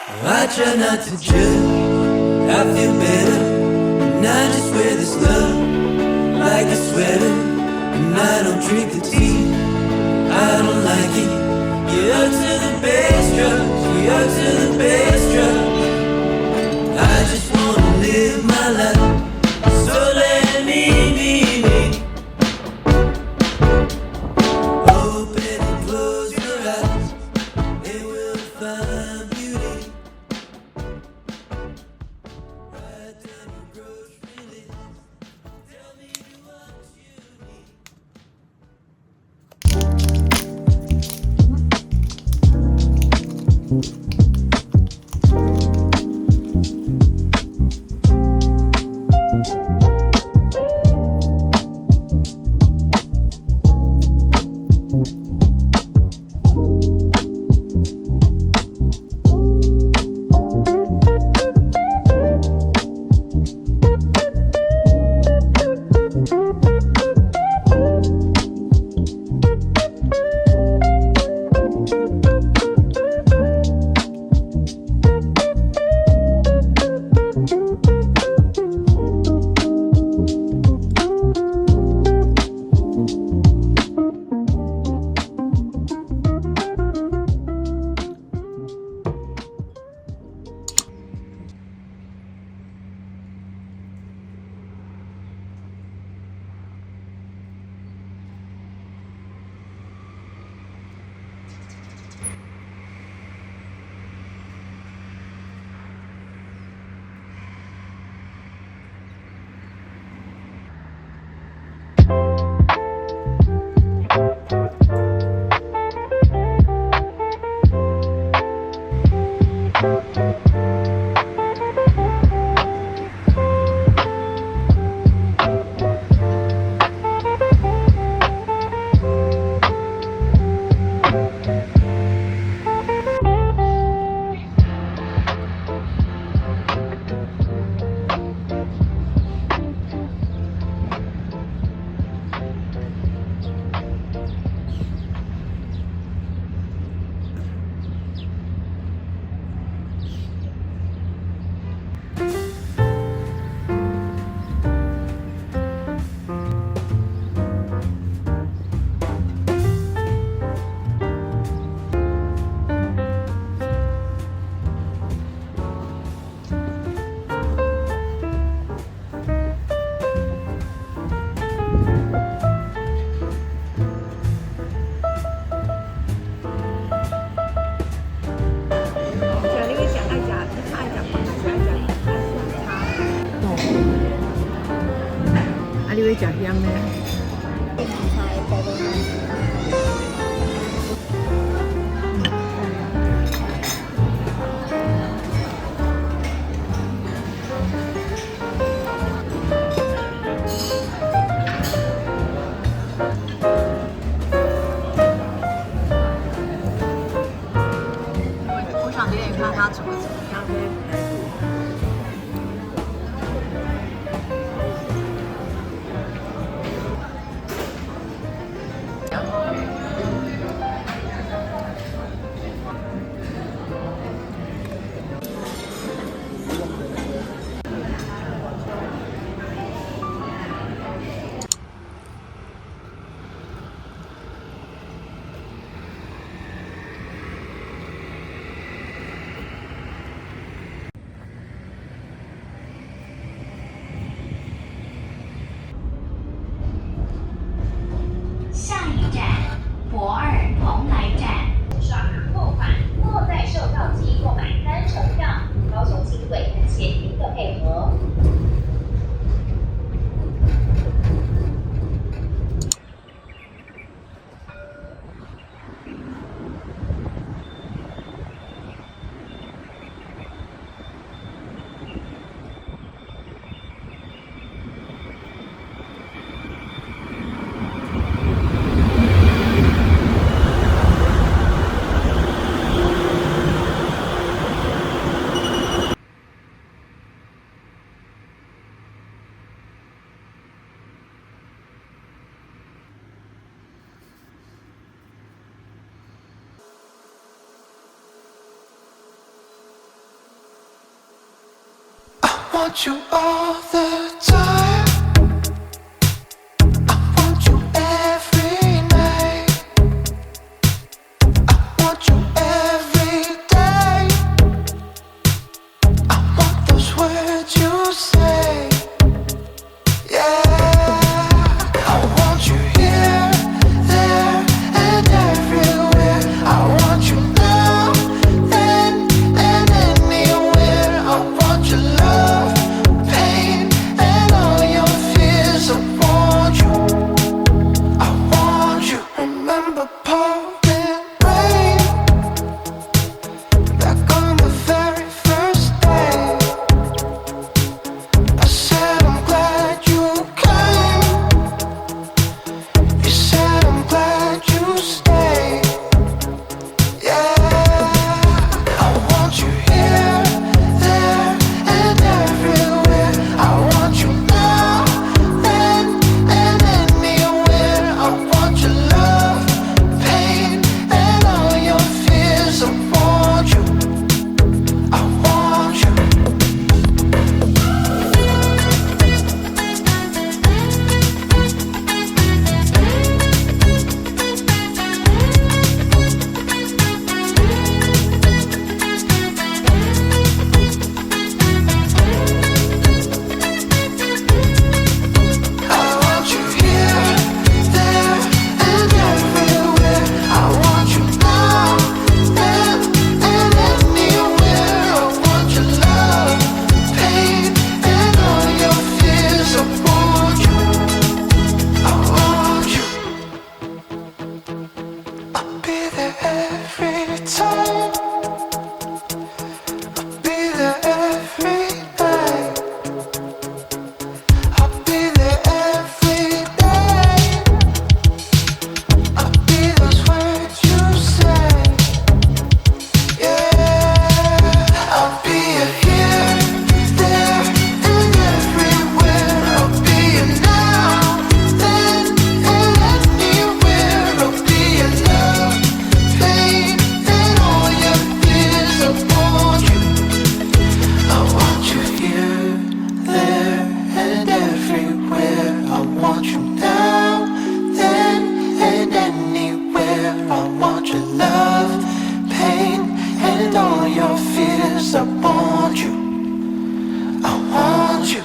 I try not to judge, I feel better, and I just wear this love like a sweater, and I don't drink the tea, I don't like it. You're up to the bass drums, you're up to the bass drums. I just wanna live my life, so let me. Open and close your eyes, and we'll find beauty. Write down your grocery list, tell me what you need. 你会食香呢？我想给你看它煮的怎么样。下一站，博二蓬莱站，刷卡扣款或在售票机购买单程票。高雄轻轨感谢您的配合。want you all the time. I want you every night. I want you every day. I want those words you say. Yeah, I want you here, there, and everywhere. I want you now, then, and anywhere. I want your love, pain, and all your fears. I want you, I want you. Remember pouring rain back on the very first day. I said I'm glad you came. You said I'm glad you stayed. Yeah, I want you here, there, and everywhere. I want you now, then, and anywhere. I want your love, pain, and all your fears. I want you, I want you. I want you here, there, and everywhere. I want you now, then, and anywhere. I want your love, pain, and all your fears. I want you, I want you. I'll be there every time. I'll be there every night. I'll be there every day. I'll be those words you say. Yeah, I'll be here, there, and everywhere. I'll be now, then, and anywhere. I'll be your love, pain, and all your fears. I want you, I want you here, there, and everywhere. I want you now, then, and anywhere. I want your love, pain, and all your fears. I want you, I want you.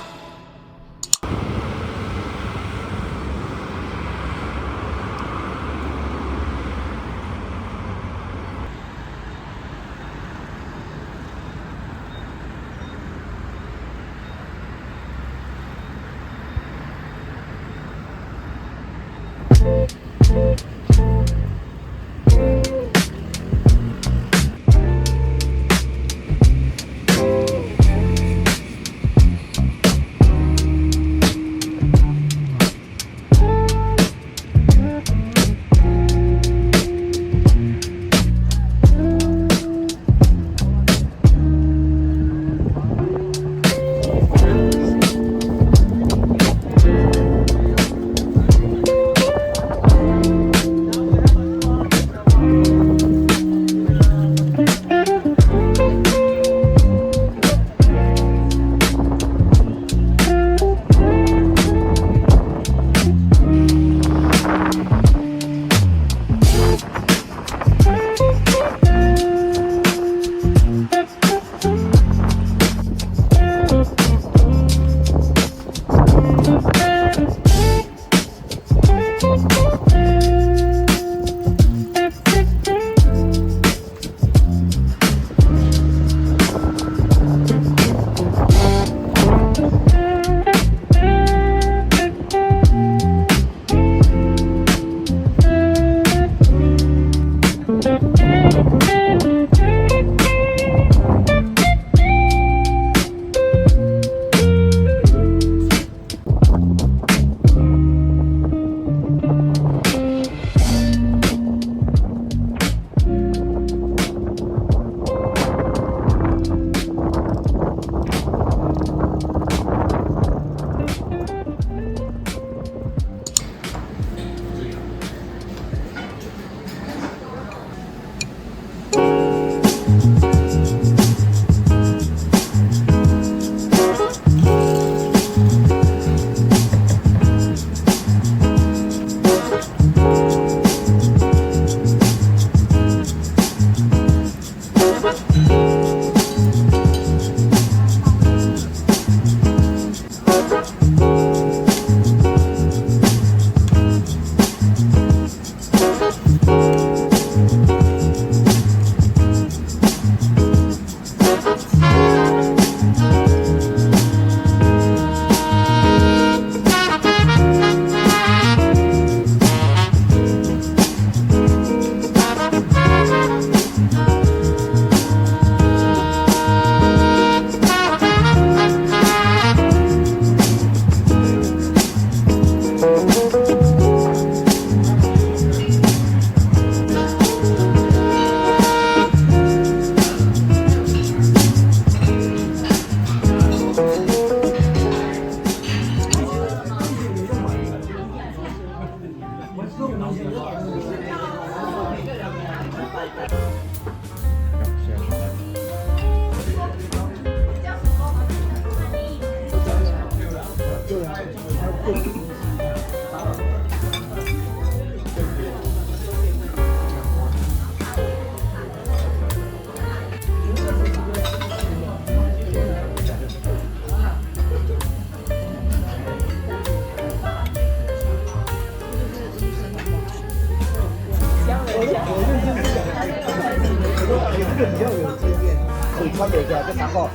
個比較有經驗，可以穿得下，就然後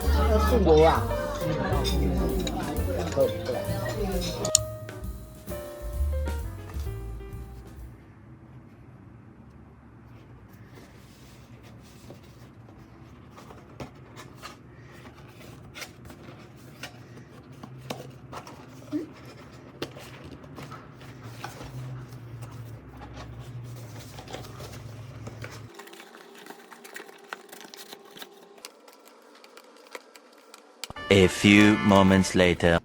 順我啊，對。A few moments later.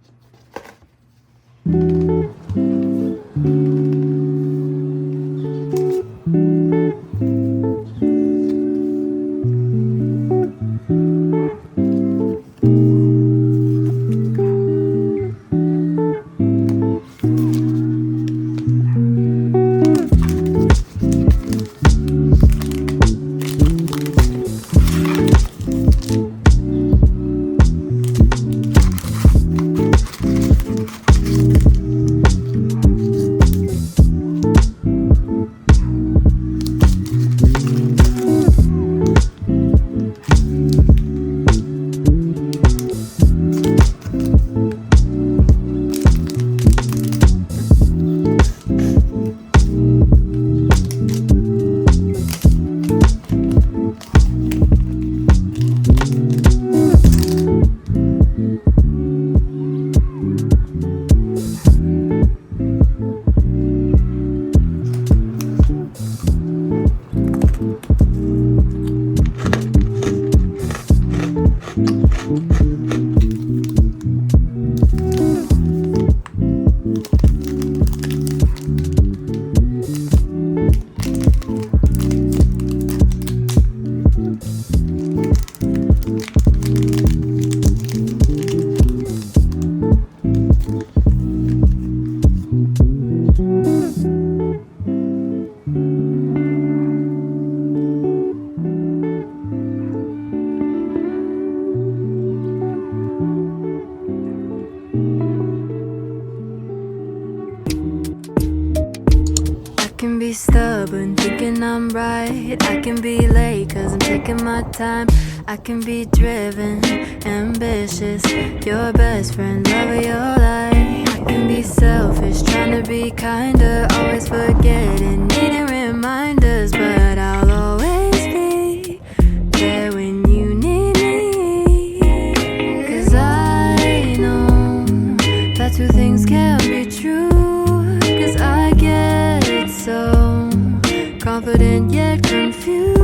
I can be stubborn, thinking I'm right. I can be late, cause I'm taking my time. I can be driven, ambitious, your best friend, love of your life. I can be selfish, trying to be kinder, always forgetting, needing reminders. But I'll always be there when you need me. Cause I know that two things can't be true. Cause I get so confident yet confused.